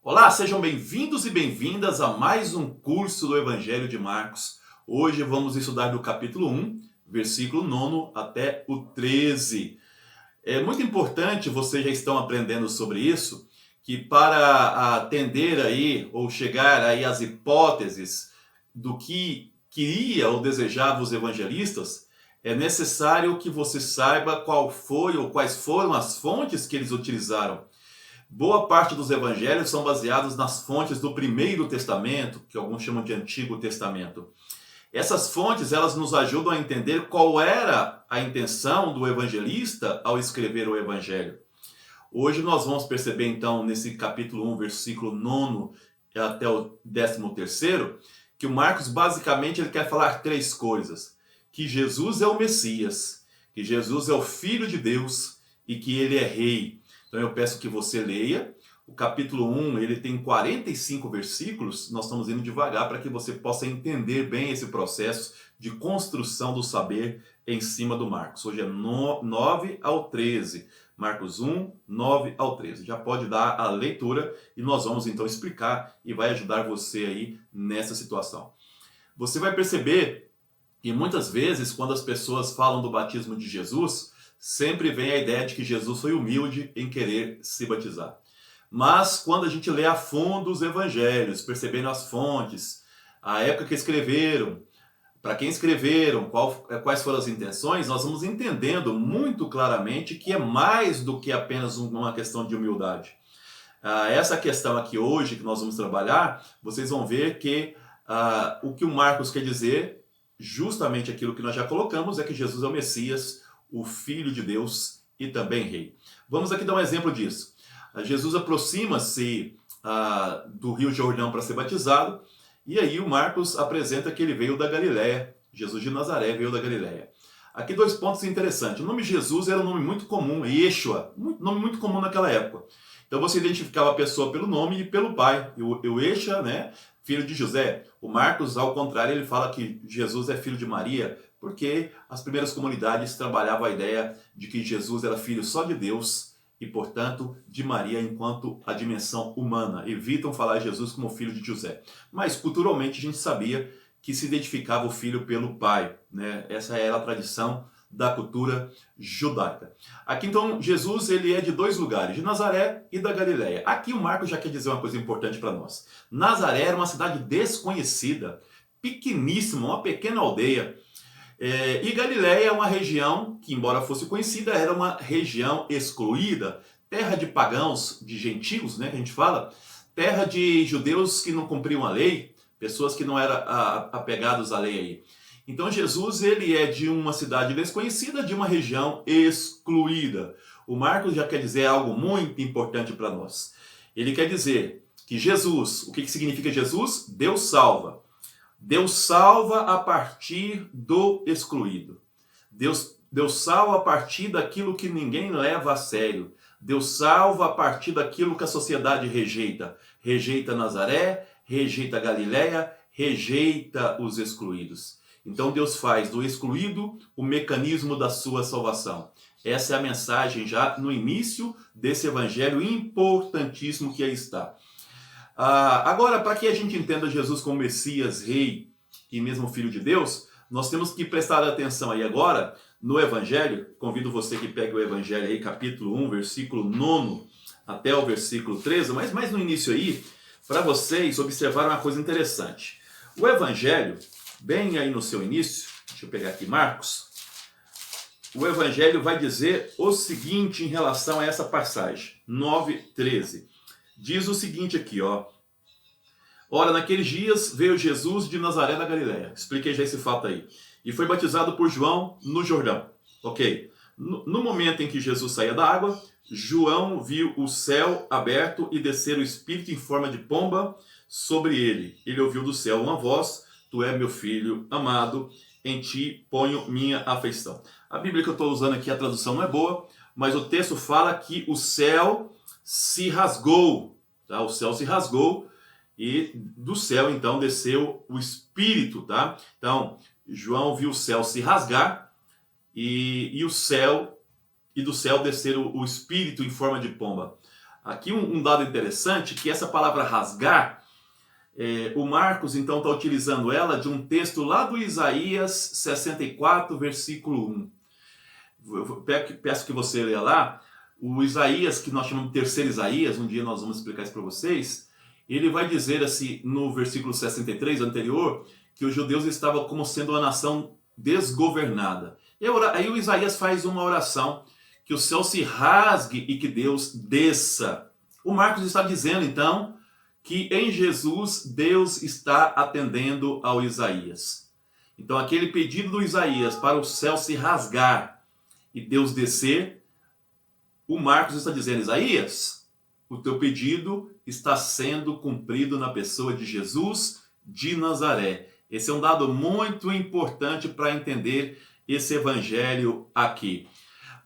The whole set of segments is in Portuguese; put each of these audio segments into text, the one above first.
Olá, sejam bem-vindos e bem-vindas a mais um curso do Evangelho de Marcos. Hoje vamos estudar do capítulo 1, versículo 9 até o 13. É muito importante, vocês já estão aprendendo sobre isso, que para atender aí ou chegar aí às hipóteses do que queria ou desejava os evangelistas, é necessário que você saiba qual foi ou quais foram as fontes que eles utilizaram. Boa parte dos evangelhos são baseados nas fontes do Primeiro Testamento, que alguns chamam de Antigo Testamento. Essas fontes, elas nos ajudam a entender qual era a intenção do evangelista ao escrever o evangelho. Hoje nós vamos perceber então nesse capítulo 1, versículo 9 até o 13º, que o Marcos basicamente ele quer falar três coisas: que Jesus é o Messias, que Jesus é o Filho de Deus e que ele é rei. Então eu peço que você leia. O capítulo 1, ele tem 45 versículos. Nós estamos indo devagar para que você possa entender bem esse processo de construção do saber em cima do Marcos. Hoje é 9 ao 13. Marcos 1, 9 ao 13. Já pode dar a leitura e nós vamos então explicar e vai ajudar você aí nessa situação. Você vai perceber que muitas vezes quando as pessoas falam do batismo de Jesus, sempre vem a ideia de que Jesus foi humilde em querer se batizar. Mas quando a gente lê a fundo os evangelhos, percebendo as fontes, a época que escreveram, para quem escreveram, quais foram as intenções, nós vamos entendendo muito claramente que é mais do que apenas uma questão de humildade. Essa questão aqui hoje que nós vamos trabalhar, vocês vão ver que o que o Marcos quer dizer, justamente aquilo que nós já colocamos, é que Jesus é o Messias, o Filho de Deus e também Rei. Vamos aqui dar um exemplo disso. Jesus aproxima-se do Rio Jordão para ser batizado, e aí o Marcos apresenta que ele veio da Galileia. Jesus de Nazaré veio da Galileia. Aqui dois pontos interessantes. O nome Jesus era um nome muito comum, Yeshua, nome muito comum naquela época. Então você identificava a pessoa pelo nome e pelo pai. O Yeshua, né, filho de José. O Marcos, ao contrário, ele fala que Jesus é filho de Maria, porque as primeiras comunidades trabalhavam a ideia de que Jesus era filho só de Deus e, portanto, de Maria enquanto a dimensão humana. Evitam falar Jesus como filho de José. Mas, culturalmente, a gente sabia que se identificava o filho pelo pai, né? Essa era a tradição da cultura judaica. Aqui, então, Jesus ele é de dois lugares, de Nazaré e da Galileia. Aqui o Marcos já quer dizer uma coisa importante para nós. Nazaré era uma cidade desconhecida, pequeníssima, uma pequena aldeia. E Galileia é uma região que, embora fosse conhecida, era uma região excluída, terra de pagãos, de gentios, né, que a gente fala, terra de judeus que não cumpriam a lei, pessoas que não eram apegados à lei aí. Então Jesus ele é de uma cidade desconhecida, de uma região excluída. O Marcos já quer dizer algo muito importante para nós. Ele quer dizer que Jesus, o que significa Jesus? Deus salva. Deus salva a partir do excluído. Deus salva a partir daquilo que ninguém leva a sério. Deus salva a partir daquilo que a sociedade rejeita. Rejeita Nazaré, rejeita Galileia, rejeita os excluídos. Então Deus faz do excluído o mecanismo da sua salvação. Essa é a mensagem já no início desse evangelho importantíssimo que aí está. Agora, para que a gente entenda Jesus como Messias, Rei e mesmo Filho de Deus, nós temos que prestar atenção aí agora no Evangelho. Convido você que pegue o Evangelho aí, capítulo 1, versículo 9 até o versículo 13, mas no início aí, para vocês observarem uma coisa interessante. O Evangelho, bem aí no seu início, deixa eu pegar aqui Marcos, o Evangelho vai dizer o seguinte em relação a essa passagem, 9:13. Diz o seguinte aqui, ó. Ora, naqueles dias veio Jesus de Nazaré da Galileia. Expliquei já esse fato aí. E foi batizado por João no Jordão. Ok. No momento em que Jesus saía da água, João viu o céu aberto e descer o Espírito em forma de pomba sobre ele. Ele ouviu do céu uma voz: Tu és meu filho amado, em ti ponho minha afeição. A Bíblia que eu estou usando aqui, a tradução não é boa, mas o texto fala que o céu se rasgou, tá? O céu se rasgou e do céu então desceu o Espírito, tá? Então João viu o céu se rasgar e do céu descer o Espírito em forma de pomba. Aqui um dado interessante, que essa palavra rasgar, o Marcos então está utilizando ela de um texto lá do Isaías 64, versículo 1. Peço que você leia lá. O Isaías, que nós chamamos de terceiro Isaías, um dia nós vamos explicar isso para vocês, ele vai dizer assim, no versículo 63 anterior, que os judeus estavam como sendo uma nação desgovernada. Aí o Isaías faz uma oração, que o céu se rasgue e que Deus desça. O Marcos está dizendo, então, que em Jesus Deus está atendendo ao Isaías. Então, aquele pedido do Isaías para o céu se rasgar e Deus descer, o Marcos está dizendo, Isaías, o teu pedido está sendo cumprido na pessoa de Jesus de Nazaré. Esse é um dado muito importante para entender esse evangelho aqui.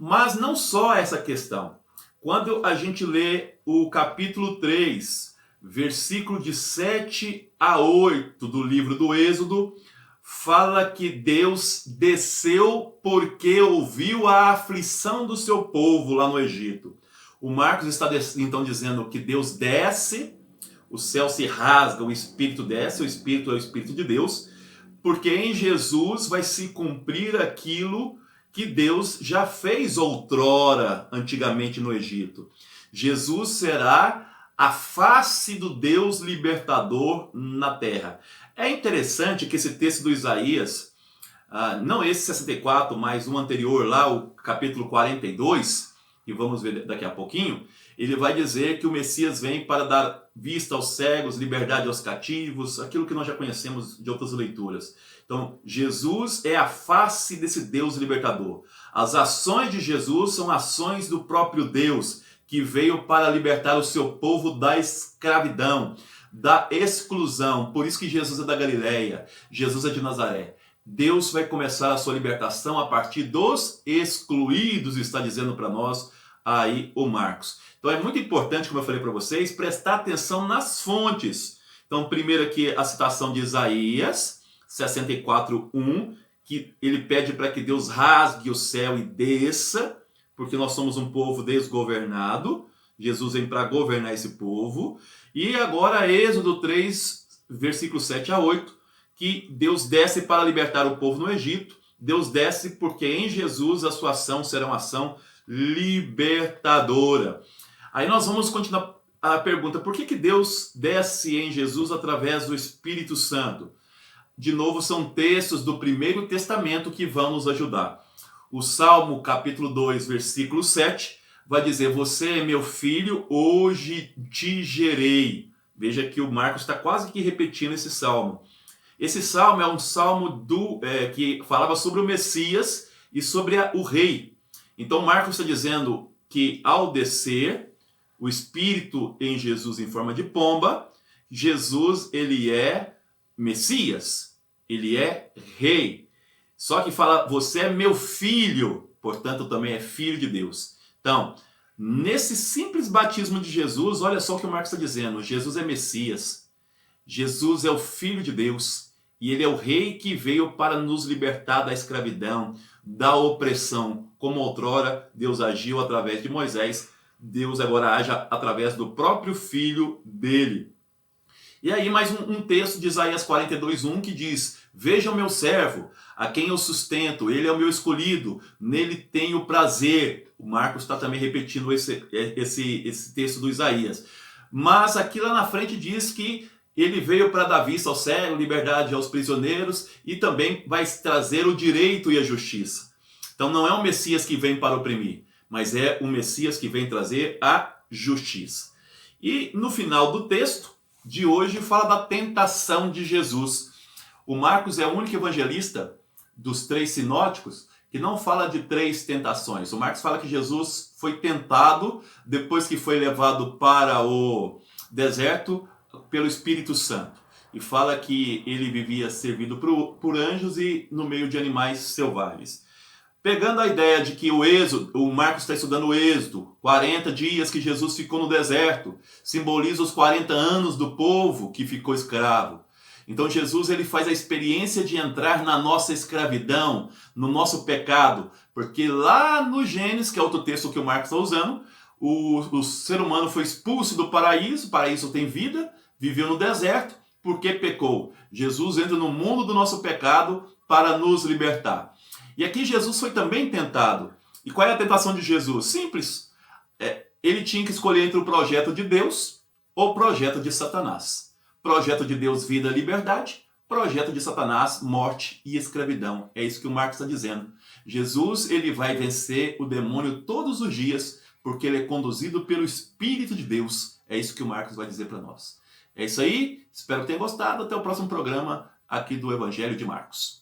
Mas não só essa questão. Quando a gente lê o capítulo 3, versículo de 7 a 8 do livro do Êxodo, fala que Deus desceu porque ouviu a aflição do seu povo lá no Egito. O Marcos está então dizendo que Deus desce, o céu se rasga, o Espírito desce, o Espírito é o Espírito de Deus, porque em Jesus vai se cumprir aquilo que Deus já fez outrora, antigamente no Egito. Jesus será a face do Deus libertador na terra. É interessante que esse texto do Isaías, não esse 64, mas um anterior lá, o capítulo 42, que vamos ver daqui a pouquinho, ele vai dizer que o Messias vem para dar vista aos cegos, liberdade aos cativos, aquilo que nós já conhecemos de outras leituras. Então, Jesus é a face desse Deus libertador. As ações de Jesus são ações do próprio Deus, que veio para libertar o seu povo da escravidão, da exclusão. Por isso que Jesus é da Galileia, Jesus é de Nazaré. Deus vai começar a sua libertação a partir dos excluídos, está dizendo para nós aí o Marcos. Então é muito importante, como eu falei para vocês, prestar atenção nas fontes. Então, primeiro aqui a citação de Isaías 64:1, que ele pede para que Deus rasgue o céu e desça, porque nós somos um povo desgovernado. Jesus vem para governar esse povo. E agora Êxodo 3, versículo 7 a 8, que Deus desce para libertar o povo no Egito. Deus desce porque em Jesus a sua ação será uma ação libertadora. Aí nós vamos continuar a pergunta, por que Deus desce em Jesus através do Espírito Santo? De novo, são textos do Primeiro Testamento que vão nos ajudar. O Salmo, capítulo 2, versículo 7, vai dizer, você é meu filho, hoje te gerei. Veja que o Marcos está quase que repetindo esse salmo. Esse salmo é um salmo que falava sobre o Messias e sobre o rei. Então Marcos está dizendo que ao descer, o Espírito em Jesus em forma de pomba, Jesus ele é Messias, ele é rei. Só que fala, você é meu filho, portanto também é filho de Deus. Então, nesse simples batismo de Jesus, olha só o que o Marcos está dizendo, Jesus é Messias, Jesus é o Filho de Deus, e ele é o rei que veio para nos libertar da escravidão, da opressão, como outrora Deus agiu através de Moisés, Deus agora age através do próprio Filho dele. E aí mais um texto de Isaías 42:1 que diz, veja o meu servo, a quem eu sustento, ele é o meu escolhido, nele tenho prazer. O Marcos está também repetindo esse texto do Isaías. Mas aqui lá na frente diz que ele veio para dar vista ao cego, liberdade aos prisioneiros e também vai trazer o direito e a justiça. Então não é um Messias que vem para oprimir, mas é um Messias que vem trazer a justiça. E no final do texto de hoje fala da tentação de Jesus. O Marcos é o único evangelista dos 3 sinóticos que não fala de 3 tentações. O Marcos fala que Jesus foi tentado depois que foi levado para o deserto pelo Espírito Santo. E fala que ele vivia servido por anjos e no meio de animais selvagens. Pegando a ideia de que o Marcos está estudando o Êxodo, 40 dias que Jesus ficou no deserto, simboliza os 40 anos do povo que ficou escravo. Então Jesus ele faz a experiência de entrar na nossa escravidão, no nosso pecado, porque lá no Gênesis, que é outro texto que o Marcos está usando, o ser humano foi expulso do paraíso, o paraíso tem vida, viveu no deserto, porque pecou. Jesus entra no mundo do nosso pecado para nos libertar. E aqui Jesus foi também tentado. E qual é a tentação de Jesus? Simples. Ele tinha que escolher entre o projeto de Deus ou o projeto de Satanás. Projeto de Deus, vida, liberdade. Projeto de Satanás, morte e escravidão. É isso que o Marcos está dizendo. Jesus, ele vai vencer o demônio todos os dias, porque ele é conduzido pelo Espírito de Deus. É isso que o Marcos vai dizer para nós. É isso aí. Espero que tenham gostado. Até o próximo programa aqui do Evangelho de Marcos.